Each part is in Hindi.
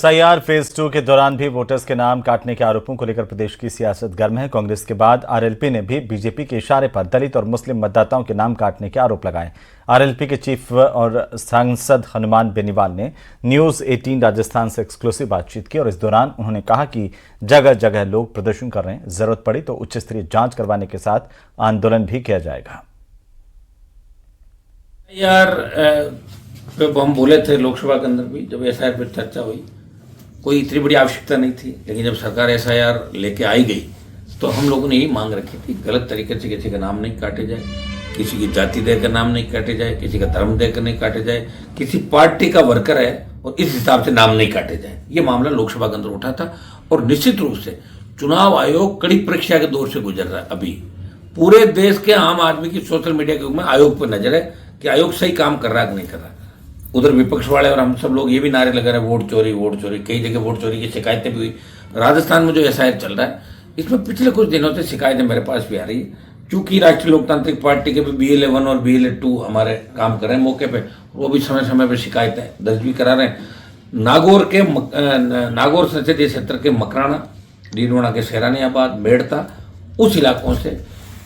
एसआईआर फेज 2 के दौरान भी वोटर्स के नाम काटने के आरोपों को लेकर प्रदेश की सियासत गर्म है। कांग्रेस के बाद आरएलपी ने भी बीजेपी के इशारे पर दलित और मुस्लिम मतदाताओं के नाम काटने के आरोप लगाए। आरएलपी के चीफ और सांसद हनुमान बेनीवाल ने न्यूज 18 राजस्थान से एक्सक्लूसिव बातचीत की और इस दौरान उन्होंने कहा कि जगह जगह लोग प्रदर्शन कर रहे हैं, जरूरत पड़ी तो उच्च स्तरीय जांच करवाने के साथ आंदोलन भी किया जाएगा। तो हम बोले थे लोकसभा के अंदर भी, जब एसआईआर पर चर्चा हुई, कोई इतनी बड़ी आवश्यकता नहीं थी, लेकिन जब सरकार एसआईआर लेके आई गई तो हम लोगों ने यही मांग रखी थी, गलत तरीके से किसी का नाम नहीं काटे जाए, किसी की जाति देकर नाम नहीं काटे जाए, किसी का धर्म देकर नहीं काटे जाए, किसी पार्टी का वर्कर है और इस हिसाब से नाम नहीं काटे जाए। ये मामला लोकसभा के अंदर उठा था और निश्चित रूप से चुनाव आयोग कड़ी परीक्षा के दौर से गुजर रहा है। अभी पूरे देश के आम आदमी की सोशल मीडिया के युग में आयोग पर नजर है कि आयोग सही काम कर रहा है कि नहीं कर रहा। उधर विपक्ष वाले और हम सब लोग ये भी नारे लगा रहे हैं वोट चोरी, कई जगह वोट चोरी की शिकायतें भी हुई। राजस्थान में जो एसआईआर चल रहा है इसमें पिछले कुछ दिनों से शिकायतें मेरे पास भी आ रही है, क्योंकि राष्ट्रीय लोकतांत्रिक पार्टी के भी BLA 1 और BLA 2 हमारे काम कर रहे हैं मौके पे, वो भी समय समय पर शिकायतें दर्ज भी करा रहे हैं। नागौर संसदीय क्षेत्र के मकराना, डीडवाना के शेरानियाबाद, मेड़ता, उस इलाकों से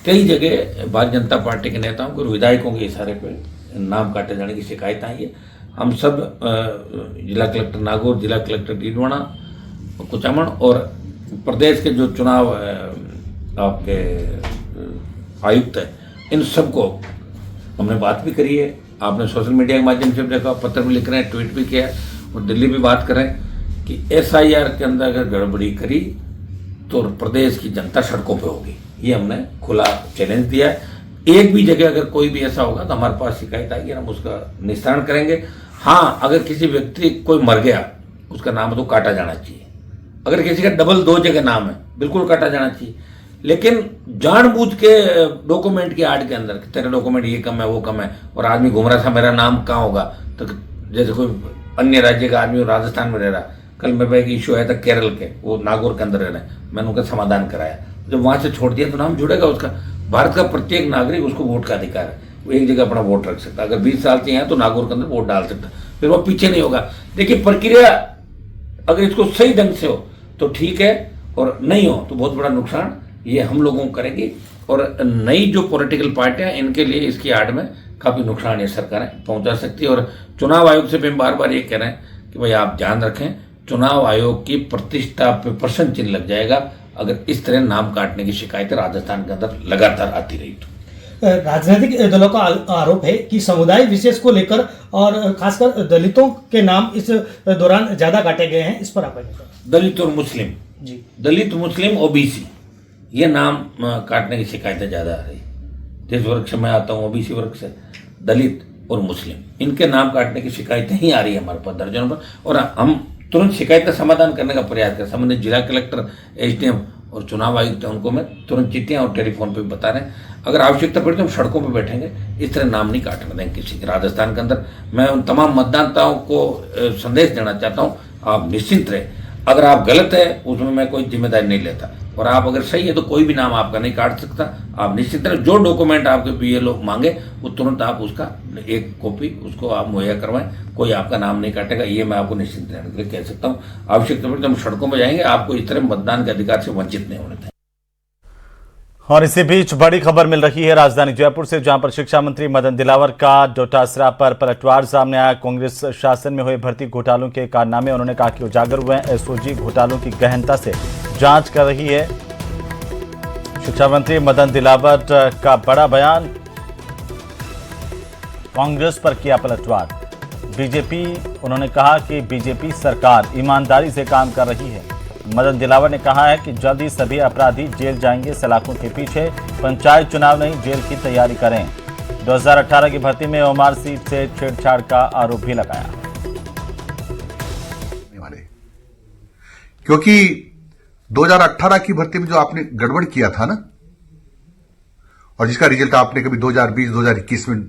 कई जगह भारतीय जनता पार्टी के नेताओं को और विधायकों के इशारे पर नाम काटे जाने की शिकायत आई है। हम सब जिला कलेक्टर नागौर, जिला कलेक्टर डीडवाना, कुचामन और प्रदेश के जो चुनाव आपके आयुक्त है, इन सबको हमने बात भी करी है। आपने सोशल मीडिया के माध्यम से देखा, पत्र भी लिख रहे हैं, ट्वीट भी किया है और दिल्ली भी बात कर रहे हैं कि एसआईआर के अंदर अगर गड़बड़ी करी तो प्रदेश की जनता सड़कों पर होगी। ये हमने खुला चैलेंज दिया है। एक भी जगह अगर कोई भी ऐसा होगा तो हमारे पास शिकायत आएगी, हम उसका निस्तारण करेंगे। हाँ, अगर किसी व्यक्ति कोई मर गया, उसका नाम तो काटा जाना चाहिए। अगर किसी का डबल 2 जगह नाम है, बिल्कुल काटा जाना चाहिए। लेकिन जानबूझ के डॉक्यूमेंट की आड़ के अंदर तेरे डॉक्यूमेंट ये कम है वो कम है और आदमी घूम रहा था, मेरा नाम कहाँ होगा, तो जैसे कोई अन्य राज्य का आदमी राजस्थान में रह रहा। कल मेरे पास एक इशू आया था केरल के, वो नागौर के अंदर रह रहे हैं, मैंने उनका समाधान कराया। जब वहां से छोड़ दिया तो नाम जुड़ेगा उसका। भारत का प्रत्येक नागरिक, उसको वोट का अधिकार है, वो एक जगह अपना वोट रख सकता है। अगर 20 साल से हैं तो नागौर के अंदर वोट डाल सकता, फिर वो पीछे नहीं होगा। देखिए, प्रक्रिया अगर इसको सही ढंग से हो तो ठीक है, और नहीं हो तो बहुत बड़ा नुकसान ये हम लोगों को करेगी। और नई जो पॉलिटिकल पार्टियां, इनके लिए इसकी आड़ में काफी नुकसान ये सरकारें पहुंचा सकती है। और चुनाव आयोग से भी बार बार ये कह रहे हैं कि भाई आप ध्यान रखें, चुनाव आयोग की प्रतिष्ठा पे प्रश्न चिन्ह लग जाएगा अगर इस तरह नाम काटने की शिकायतें राजस्थान के अंदर लगातार आती रही तो। राजनीतिक दलों का आरोप है कि समुदाय विशेष को लेकर और खासकर दलितों के नाम इस दौरान ज्यादा काटे गए हैं, इस पर आप दलित और मुस्लिम जी, दलित, मुस्लिम, OBC, ये नाम काटने की शिकायतें ज्यादा आ रही। जिस वर्ग से मैं आता हूँ, OBC वर्ग से, दलित और मुस्लिम, इनके नाम काटने की शिकायतें ही आ रही है हमारे पास दर्जनों पर। और हम तुरंत शिकायत का समाधान करने का प्रयास करें। संबंधित जिला कलेक्टर, SDM और चुनाव आयुक्त है, उनको मैं तुरंत चिट्ठियां और टेलीफोन पे बता रहे हैं। अगर आवश्यकता पड़ी तो हम सड़कों पे बैठेंगे, इस तरह नाम नहीं काटने देंगे किसी के। राजस्थान के अंदर मैं उन तमाम मतदाताओं को संदेश देना चाहता हूँ, आप निश्चिंत रहे। अगर आप गलत है उसमें मैं कोई जिम्मेदारी नहीं लेता, और आप अगर सही है तो कोई भी नाम आपका नहीं काट सकता। आप निश्चित रहे, जो डॉक्यूमेंट आपके BLO मांगे वो तुरंत आप उसका एक कॉपी उसको आप मुहैया करवाएं, कोई आपका नाम नहीं काटेगा, ये मैं आपको निश्चित रहने के लिए कह सकता हूँ। आवश्यकता पड़े तो हम सड़कों में जाएंगे, आपको इस तरह मतदान के अधिकार से वंचित नहीं होने देंगे। और इसी बीच बड़ी खबर मिल रही है राजधानी जयपुर से, जहां पर शिक्षा मंत्री मदन दिलावर का डोटासरा पर पलटवार सामने आया। कांग्रेस शासन में हुए भर्ती घोटालों के कारनामे उन्होंने कहा कि उजागर हुए हैं। SOG घोटालों की गहनता से जांच कर रही है। शिक्षा मंत्री मदन दिलावर का बड़ा बयान, कांग्रेस पर किया पलटवार। बीजेपी, उन्होंने कहा कि बीजेपी सरकार ईमानदारी से काम कर रही है। मदन दिलावर ने कहा है कि जल्द ही सभी अपराधी जेल जाएंगे, सलाखों के पीछे। पंचायत चुनाव नहीं, जेल की तैयारी करें। 2018 की भर्ती में ओमार सीट से छेड़छाड़ का आरोप भी लगाया, क्योंकि 2018 की भर्ती में जो आपने गड़बड़ किया था ना, और जिसका रिजल्ट आपने कभी 2020-2021 में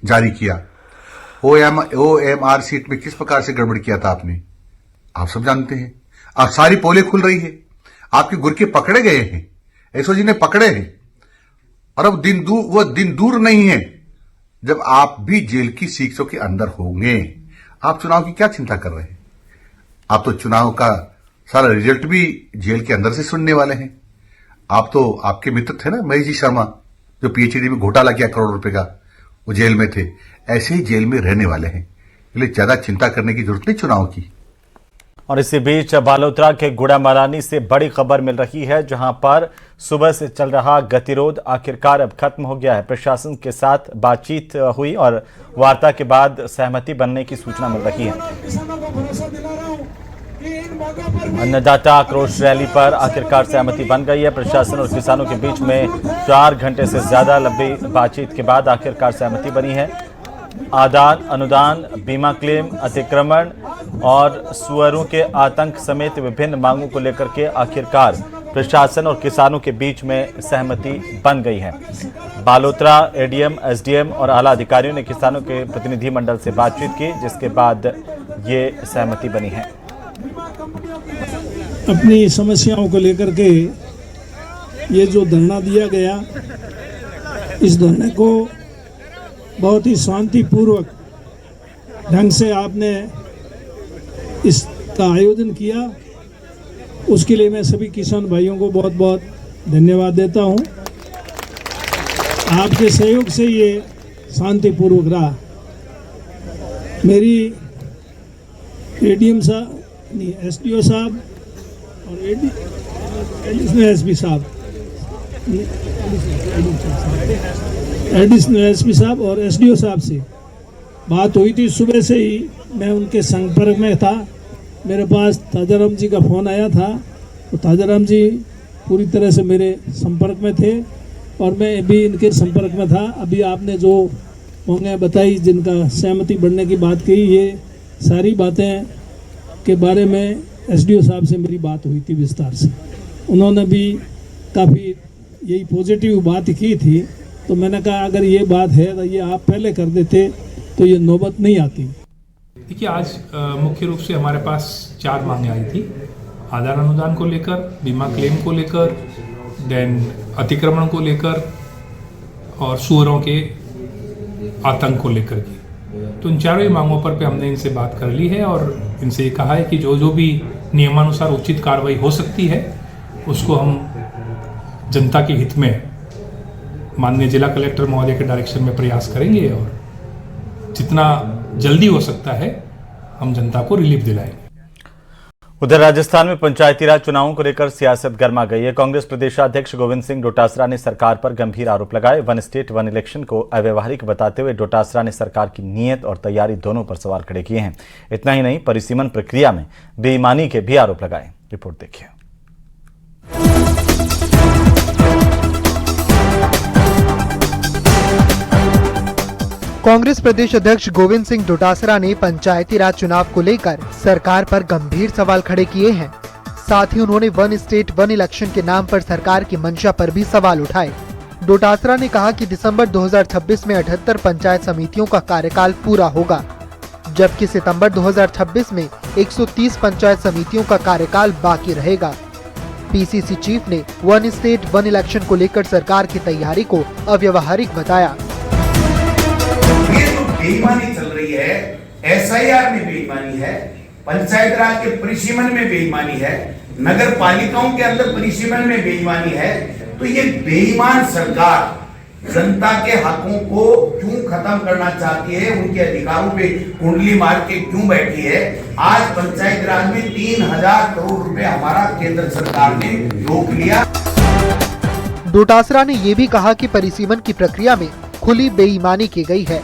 जारी किया, OMR सीट में किस प्रकार से गड़बड़ किया था आपने, आप सब जानते हैं। अब सारी पोलें खुल रही है, आपके गुरके पकड़े गए हैं, SOG ने पकड़े हैं, और अब वो दिन दूर नहीं है जब आप भी जेल की सीटों के अंदर होंगे। आप चुनाव की क्या चिंता कर रहे हैं? आप तो चुनाव का सारा रिजल्ट भी जेल के अंदर से सुनने वाले हैं। आप तो, आपके मित्र थे ना महेश जी शर्मा, जो पीएचडी में घोटाला किया करोड़ रुपए का, वो जेल में थे, ऐसे ही जेल में रहने वाले हैं। इसलिए ज्यादा चिंता करने की जरूरत नहीं चुनाव की। और इसी बीच बालोतरा के गुड़ामालानी से बड़ी खबर मिल रही है, जहां पर सुबह से चल रहा गतिरोध आखिरकार अब खत्म हो गया है। प्रशासन के साथ बातचीत हुई और वार्ता के बाद सहमति बनने की सूचना मिल रही है। अन्नदाता आक्रोश रैली पर आखिरकार सहमति बन गई है। प्रशासन और किसानों के बीच में 4 घंटे से ज्यादा लंबी बातचीत के बाद आखिरकार सहमति बनी है। आदान, अनुदान, बीमा क्लेम, अतिक्रमण और सुअरों के आतंक समेत विभिन्न मांगों को लेकर के आखिरकार प्रशासन और किसानों के बीच में सहमति बन गई है। बालोतरा एडीएम, एसडीएम और आला अधिकारियों ने किसानों के प्रतिनिधि मंडल से बातचीत की, जिसके बाद ये सहमति बनी है। अपनी समस्याओं को लेकर के ये जो धरना दिया गया, इस धरने को बहुत ही शांतिपूर्वक ढंग से आपने इसका आयोजन किया, उसके लिए मैं सभी किसान भाइयों को बहुत बहुत धन्यवाद देता हूं। आपके सहयोग से ये शांतिपूर्वक रहा। मेरी एडीएम साहब, एसडीओ साहब और एडिशनल एसपी साहब, एडिशनल एसपी साहब और एसडीओ साहब से बात हुई थी। सुबह से ही मैं उनके संपर्क में था। मेरे पास ताजाराम जी का फ़ोन आया था, तो ताजाराम जी पूरी तरह से मेरे संपर्क में थे और मैं भी इनके संपर्क में था। अभी आपने जो मांगें बताई, जिनका सहमति बढ़ने की बात कही, ये सारी बातें के बारे में एसडीओ साहब से मेरी बात हुई थी विस्तार से। उन्होंने भी काफ़ी यही पॉजिटिव बात की थी, तो मैंने कहा अगर ये बात है तो ये आप पहले कर देते तो ये नौबत नहीं आती। देखिए, आज मुख्य रूप से हमारे पास 4 मांगें आई थी। आदान अनुदान को लेकर, बीमा क्लेम को लेकर, देन अतिक्रमण को लेकर और सुअरों के आतंक को लेकर की। तो इन चारों ही मांगों पर हमने इनसे बात कर ली है और इनसे ये कहा है कि जो जो भी नियमानुसार उचित कार्रवाई हो सकती है उसको हम जनता के हित में माननीय जिला कलेक्टर महोदय के डायरेक्शन में प्रयास करेंगे और जितना जल्दी हो सकता है हम जनता को रिलीफ दिलाएंगे। उधर राजस्थान में पंचायती राज चुनावों को लेकर सियासत गर्मा गई है। कांग्रेस प्रदेशाध्यक्ष गोविंद सिंह डोटासरा ने सरकार पर गंभीर आरोप लगाए। वन स्टेट वन इलेक्शन को अव्यवहारिक बताते हुए डोटासरा ने सरकार की नीयत और तैयारी दोनों पर सवाल खड़े किए हैं। इतना ही नहीं, परिसीमन प्रक्रिया में बेईमानी के भी आरोप लगाए। रिपोर्ट देखिए। कांग्रेस प्रदेश अध्यक्ष गोविंद सिंह डोटासरा ने पंचायती राज चुनाव को लेकर सरकार पर गंभीर सवाल खड़े किए हैं। साथ ही उन्होंने वन स्टेट वन इलेक्शन के नाम पर सरकार की मंशा पर भी सवाल उठाए। डोटासरा ने कहा कि दिसंबर 2026 में 78 पंचायत समितियों का कार्यकाल पूरा होगा, जबकि सितंबर 2026 में 130 पंचायत समितियों का कार्यकाल बाकी रहेगा। पीसीसी चीफ ने वन स्टेट वन इलेक्शन को लेकर सरकार की तैयारी को अव्यवहारिक बताया। बेईमानी चल रही है, एसआईआर में बेईमानी है, पंचायत राज के परिसीमन में बेईमानी है, नगर पालिकाओं के अंदर परिसीमन में बेईमानी है। तो ये बेईमान सरकार जनता के हकों को क्यों खत्म करना चाहती है, उनके अधिकारों पे कुंडली मार के क्यों बैठी है। आज पंचायत राज में 3000 करोड़ रुपए हमारा केंद्र सरकार ने रोक लिया। डोटासरा ने ये भी कहा कि परिसीमन की प्रक्रिया में खुली बेईमानी की गई है।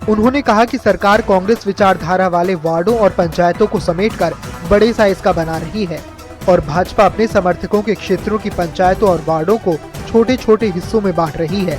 उन्होंने कहा कि सरकार कांग्रेस विचारधारा वाले वार्डों और पंचायतों को समेटकर बड़े साइज का बना रही है और भाजपा अपने समर्थकों के क्षेत्रों की पंचायतों और वार्डों को छोटे छोटे हिस्सों में बांट रही है।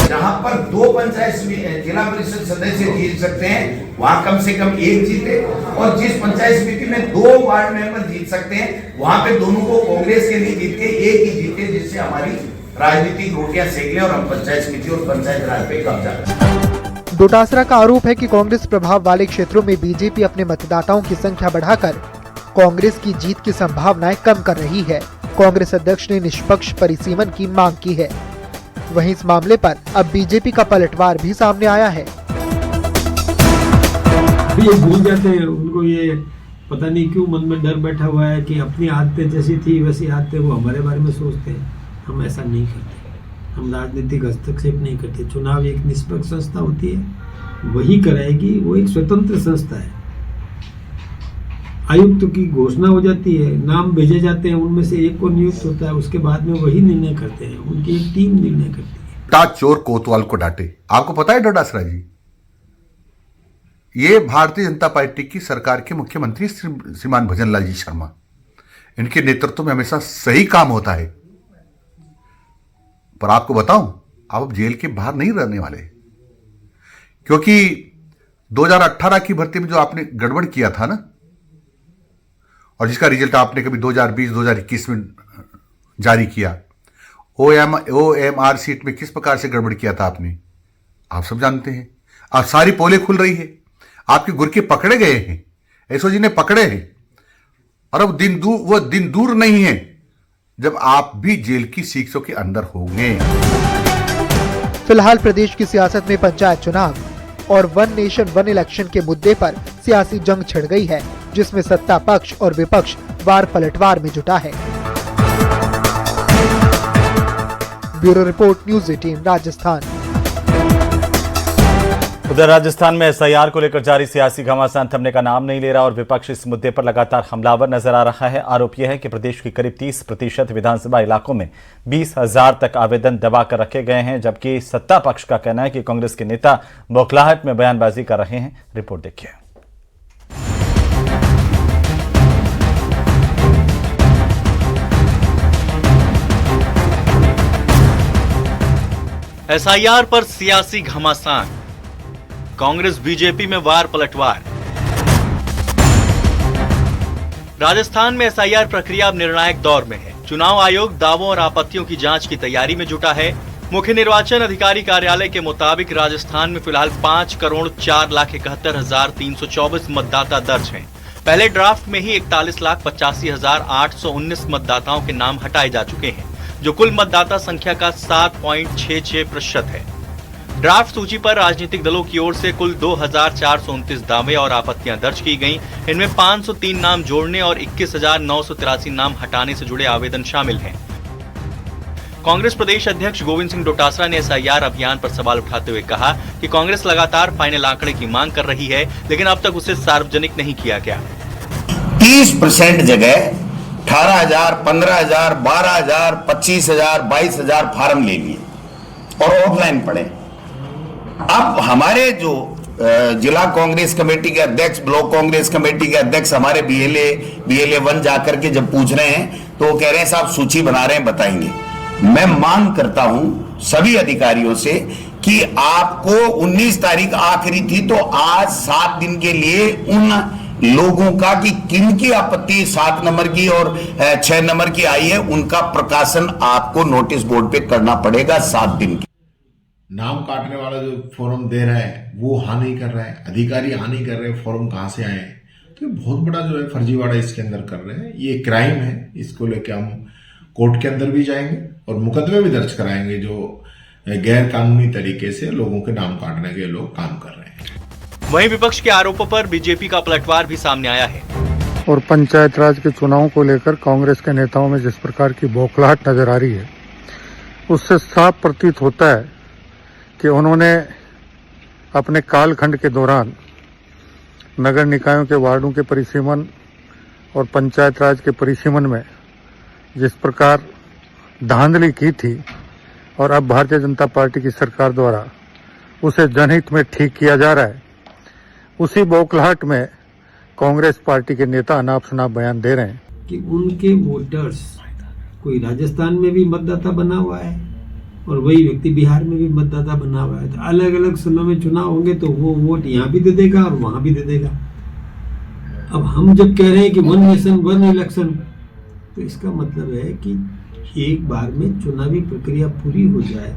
जहां पर 2 पंचायत जिला परिषद सदस्य जीत सकते हैं, वहां कम से कम 1 जीते, और जिस पंचायत समिति में 2 वार्ड मेंबर जीत सकते हैं, वहां पे दोनों को कांग्रेस के लिए जीत के 1 ही जीते, जिससे हमारी राजनीतिक रोटियां सेक लें और हम पंचायत समिति और पंचायत राज पे कब्जा करें। डोटासरा का आरोप है कि कांग्रेस प्रभाव वाले क्षेत्रों में बीजेपी अपने मतदाताओं की संख्या बढ़ाकर कांग्रेस की जीत की संभावनाएं कम कर रही है। कांग्रेस अध्यक्ष ने निष्पक्ष परिसीमन की मांग की है। वहीं इस मामले पर अब बीजेपी का पलटवार भी सामने आया है। ये भूल जाते हैं, उनको ये पता नहीं क्यों मन में डर बैठा हुआ है कि अपनी आदतें जैसी थी वैसी आदतें वो हमारे बारे में सोचते हैं। हम ऐसा नहीं करते, हम राजनीतिक हस्तक्षेप नहीं करते। चुनाव एक निष्पक्ष संस्था होती है, वही कराएगी, वो एक स्वतंत्र संस्था है। आयुक्त की घोषणा हो जाती है, नाम भेजे जाते हैं, उनमें से एक को नियुक्त होता है, उसके बाद में वही निर्णय करते हैं, उनकी एक टीम निर्णय करती है। टाच चोर कोतवाल को डांटे, आपको पता है डोटासरा जी, ये भारतीय जनता पार्टी की सरकार के मुख्यमंत्री श्रीमान भजनलाल जी शर्मा, इनके नेतृत्व में हमेशा सही काम होता है। पर आपको बताऊं, आप अब जेल के बाहर नहीं रहने वाले, क्योंकि 2018 की भर्ती में जो आपने गड़बड़ किया था ना, और जिसका रिजल्ट आपने कभी 2020-2021 में जारी किया, OMR सीट में किस प्रकार से गड़बड़ किया था आपने, आप सब जानते हैं। अब सारी पोलें खुल रही है, आपके गुरके पकड़े गए हैं, एसओजी ने पकड़े हैं, और अब वो दिन दूर नहीं है जब आप भी जेल की सीखों के अंदर होंगे। फिलहाल प्रदेश की सियासत में पंचायत चुनाव और वन नेशन वन इलेक्शन के मुद्दे पर सियासी जंग छिड़ गई है, जिसमें सत्ता पक्ष और विपक्ष वार पलटवार में जुटा है। Bureau report, news 18 Rajasthan. उधर राजस्थान में SIR को लेकर जारी सियासी घमासान थमने का नाम नहीं ले रहा और विपक्ष इस मुद्दे पर लगातार हमलावर नजर आ रहा है। आरोप यह है कि प्रदेश के करीब 30% विधानसभा इलाकों में 20,000 तक आवेदन दबा कर रखे गए हैं, जबकि सत्ता पक्ष का कहना है कि कांग्रेस के नेता बौखलाहट में बयानबाजी कर रहे हैं। रिपोर्ट देखिए। SIR पर सियासी घमासान, कांग्रेस बीजेपी में वार पलटवार। राजस्थान में SIR प्रक्रिया अब निर्णायक दौर में है। चुनाव आयोग दावों और आपत्तियों की जांच की तैयारी में जुटा है। मुख्य निर्वाचन अधिकारी कार्यालय के मुताबिक राजस्थान में फिलहाल 5,04,71,324 मतदाता दर्ज हैं। पहले ड्राफ्ट में ही 41,85,819 मतदाताओं के नाम हटाए जा चुके हैं, जो कुल मतदाता संख्या का 7.66% है। ड्राफ्ट सूची पर राजनीतिक दलों की ओर से कुल 2,429 दावे और आपत्तियां दर्ज की गईं। इनमें 503 नाम जोड़ने और 21,983 नाम हटाने से जुड़े आवेदन शामिल हैं। कांग्रेस प्रदेश अध्यक्ष गोविंद सिंह डोटासरा ने SIR अभियान पर सवाल उठाते हुए कहा कि कांग्रेस लगातार फाइनल आंकड़े की मांग कर रही है, लेकिन अब तक उसे सार्वजनिक नहीं किया गया। 30% जगह 18,000, 15,000, 12,000, 25,000, 22,000 फार्म ले लिए और ऑफलाइन पड़े। अब हमारे जो जिला कांग्रेस कमेटी के अध्यक्ष, ब्लॉक कांग्रेस कमेटी के अध्यक्ष हमारे BLA 1 जाकर के जब पूछ रहे हैं तो वो कह रहे हैं साहब सूची बना रहे हैं, बताएंगे। मैं मांग करता हूं सभी अधिकारियों से कि आपको 19 तारीख आखिरी थी, तो आज 7 दिन के लिए उन लोगों का कि किनकी आपत्ति 7 नंबर की और 6 नंबर की आई है, उनका प्रकाशन आपको नोटिस बोर्ड पे करना पड़ेगा 7 दिन की। नाम काटने वाला जो फॉर्म दे रहा है वो हाँ नहीं कर रहा है, अधिकारी हाँ नहीं कर रहे, फॉर्म कहां से आए हैं, तो ये बहुत बड़ा जो है फर्जीवाड़ा इसके अंदर कर रहे हैं। ये क्राइम है, इसको लेकर हम कोर्ट के अंदर भी जाएंगे और मुकदमे भी दर्ज कराएंगे जो गैर कानूनी तरीके से लोगों के नाम काटने के लोग काम कर रहे हैं। वहीं विपक्ष के आरोपों पर बीजेपी का पलटवार भी सामने आया है। और पंचायत राज के चुनाव को लेकर कांग्रेस के नेताओं में जिस प्रकार की बौखलाहट नजर आ रही है, उससे साफ प्रतीत होता है कि उन्होंने अपने कालखंड के दौरान नगर निकायों के वार्डों के परिसीमन और पंचायत राज के परिसीमन में जिस प्रकार धांधली की थी और अब भारतीय जनता पार्टी की सरकार द्वारा उसे जनहित में ठीक किया जा रहा है, उसी बौखलाहट में कांग्रेस पार्टी के नेता अनाप शनाप बयान दे रहे हैं कि उनके वोटर्स कोई राजस्थान में भी मतदाता बना हुआ है और वही व्यक्ति बिहार में भी मतदाता बना हुआ है। तो अलग अलग समय में चुनाव होंगे तो वो वोट यहाँ भी दे देगा और वहां भी दे देगा। अब हम जब कह रहे हैं कि वन नेशन वन इलेक्शन, तो इसका मतलब है कि एक बार में चुनावी प्रक्रिया पूरी हो जाए,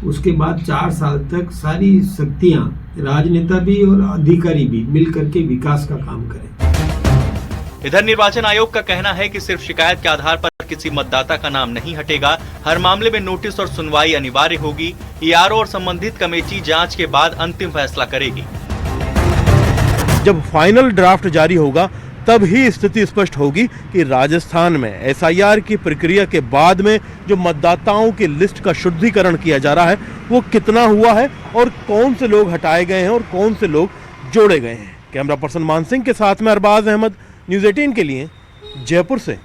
उसके बाद 4 साल तक सारी शक्तियां, राजनेता भी और अधिकारी भी मिलकर के विकास का काम करें। इधर निर्वाचन आयोग का कहना है कि सिर्फ शिकायत के आधार पर किसी मतदाता का नाम नहीं हटेगा। हर मामले में नोटिस और सुनवाई अनिवार्य होगी। ERO और संबंधित कमेटी जांच के बाद अंतिम फैसला करेगी। जब फाइनल ड्राफ्ट जारी होगा तब ही स्थिति स्पष्ट होगी कि राजस्थान में एसआईआर की प्रक्रिया के बाद में जो मतदाताओं की लिस्ट का शुद्धिकरण किया जा रहा है वो कितना हुआ है और कौन से लोग हटाए गए हैं और कौन से लोग जोड़े गए हैं। कैमरा पर्सन मान सिंह के साथ में अरबाज अहमद, न्यूज़ 18 के लिए जयपुर से।